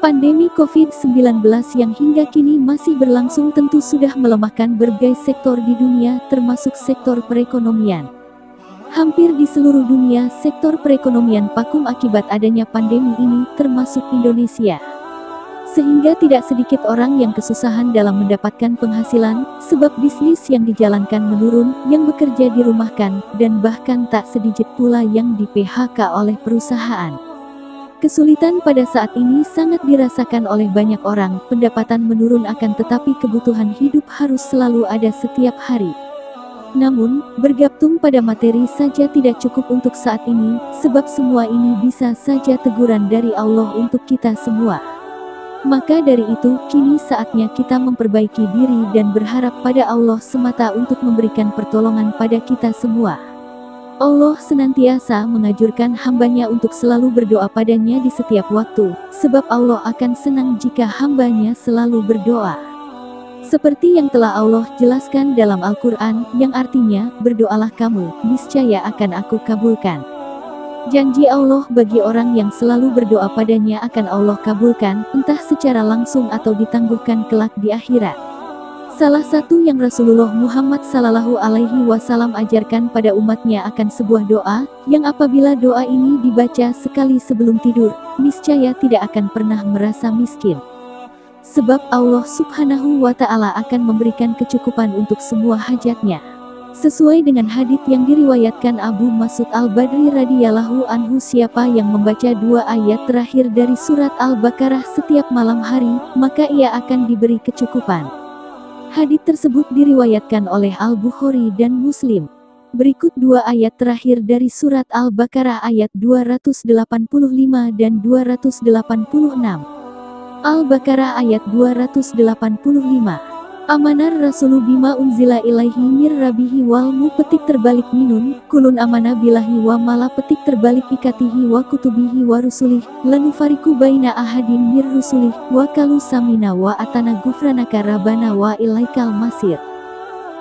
Pandemi COVID-19 yang hingga kini masih berlangsung tentu sudah melemahkan berbagai sektor di dunia, termasuk sektor perekonomian. Hampir di seluruh dunia, sektor perekonomian vakum akibat adanya pandemi ini, termasuk Indonesia. Sehingga tidak sedikit orang yang kesusahan dalam mendapatkan penghasilan, sebab bisnis yang dijalankan menurun, yang bekerja dirumahkan, dan bahkan tak sedikit pula yang di-PHK oleh perusahaan. Kesulitan pada saat ini sangat dirasakan oleh banyak orang, pendapatan menurun akan tetapi kebutuhan hidup harus selalu ada setiap hari. Namun, bergantung pada materi saja tidak cukup untuk saat ini, sebab semua ini bisa saja teguran dari Allah untuk kita semua. Maka dari itu, kini saatnya kita memperbaiki diri dan berharap pada Allah semata untuk memberikan pertolongan pada kita semua. Allah senantiasa mengajurkan hambanya untuk selalu berdoa padanya di setiap waktu, sebab Allah akan senang jika hambanya selalu berdoa. Seperti yang telah Allah jelaskan dalam Al-Quran, yang artinya, berdoalah kamu, niscaya akan aku kabulkan. Janji Allah bagi orang yang selalu berdoa padanya akan Allah kabulkan, entah secara langsung atau ditangguhkan kelak di akhirat. Salah satu yang Rasulullah Muhammad SAW ajarkan pada umatnya akan sebuah doa, yang apabila doa ini dibaca sekali sebelum tidur, niscaya tidak akan pernah merasa miskin. Sebab Allah Subhanahu wa Ta'ala akan memberikan kecukupan untuk semua hajatnya. Sesuai dengan hadits yang diriwayatkan Abu Mas'ud Al-Badri radhiyallahu anhu, siapa yang membaca 2 ayat terakhir dari surat Al-Baqarah setiap malam hari, maka ia akan diberi kecukupan. Hadits tersebut diriwayatkan oleh Al-Bukhari dan Muslim. Berikut 2 ayat terakhir dari surat Al-Baqarah ayat 285 dan 286. Al-Baqarah ayat 285. Amanar Rasulu bima unzila ilaihi mir rabihi wal mu petik terbalik minun, kulun amana bilahi wa mala petik terbalik ikatihi wa kutubihi wa rusulih, lanufariku baina ahadim mir rusulih, wa kalu samina wa atana gufranaka rabbana wa ilaikal masir.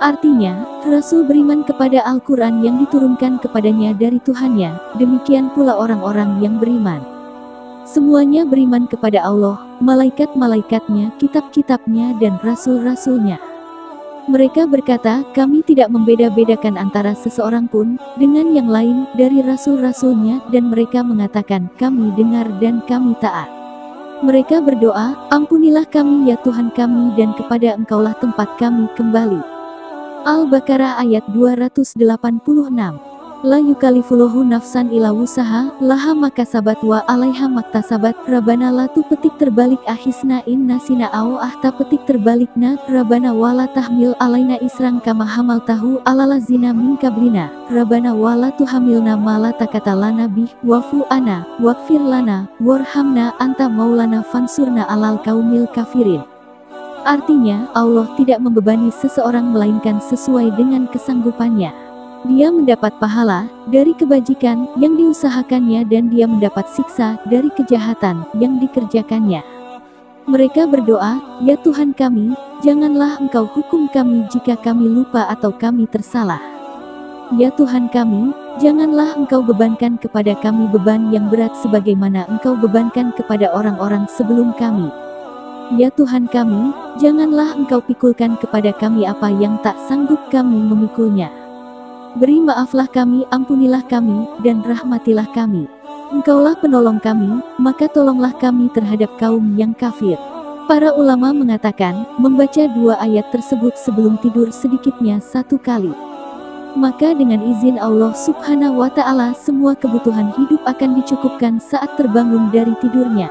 Artinya, Rasul beriman kepada Al-Quran yang diturunkan kepadanya dari Tuhannya, demikian pula orang-orang yang beriman. Semuanya beriman kepada Allah, malaikat-malaikatnya, kitab-kitabnya dan rasul-rasulnya. Mereka berkata, kami tidak membeda-bedakan antara seseorang pun dengan yang lain dari rasul-rasulnya, dan mereka mengatakan, kami dengar dan kami taat. Mereka berdoa, ampunilah kami ya Tuhan kami dan kepada Engkaulah tempat kami kembali. Al-Baqarah ayat 286. La yukalifullahu nafsan ila wusaha, laha makasabat wa alaiha maktasabat, Rabbana la tu petik terbalik ahisna inna sina au ahta petik terbalikna, Rabbana wala tahmil alaina isran kama hamaltahu alalazina min kablina, Rabbana wala tuhamilna mala takatalana bih, wafu ana, wakfir lana, warhamna anta maulana fansurna alal kaumil kafirin. Artinya, Allah tidak membebani seseorang melainkan sesuai dengan kesanggupannya. Dia mendapat pahala dari kebajikan yang diusahakannya dan dia mendapat siksa dari kejahatan yang dikerjakannya. Mereka berdoa, ya Tuhan kami, janganlah Engkau hukum kami jika kami lupa atau kami tersalah. Ya Tuhan kami, janganlah Engkau bebankan kepada kami beban yang berat sebagaimana Engkau bebankan kepada orang-orang sebelum kami. Ya Tuhan kami, janganlah Engkau pikulkan kepada kami apa yang tak sanggup kami memikulnya. Beri maaflah kami, ampunilah kami, dan rahmatilah kami. Engkaulah penolong kami, maka tolonglah kami terhadap kaum yang kafir. Para ulama mengatakan, membaca 2 ayat tersebut sebelum tidur sedikitnya 1 kali. Maka dengan izin Allah Subhanahu wa Ta'ala semua kebutuhan hidup akan dicukupkan saat terbangun dari tidurnya.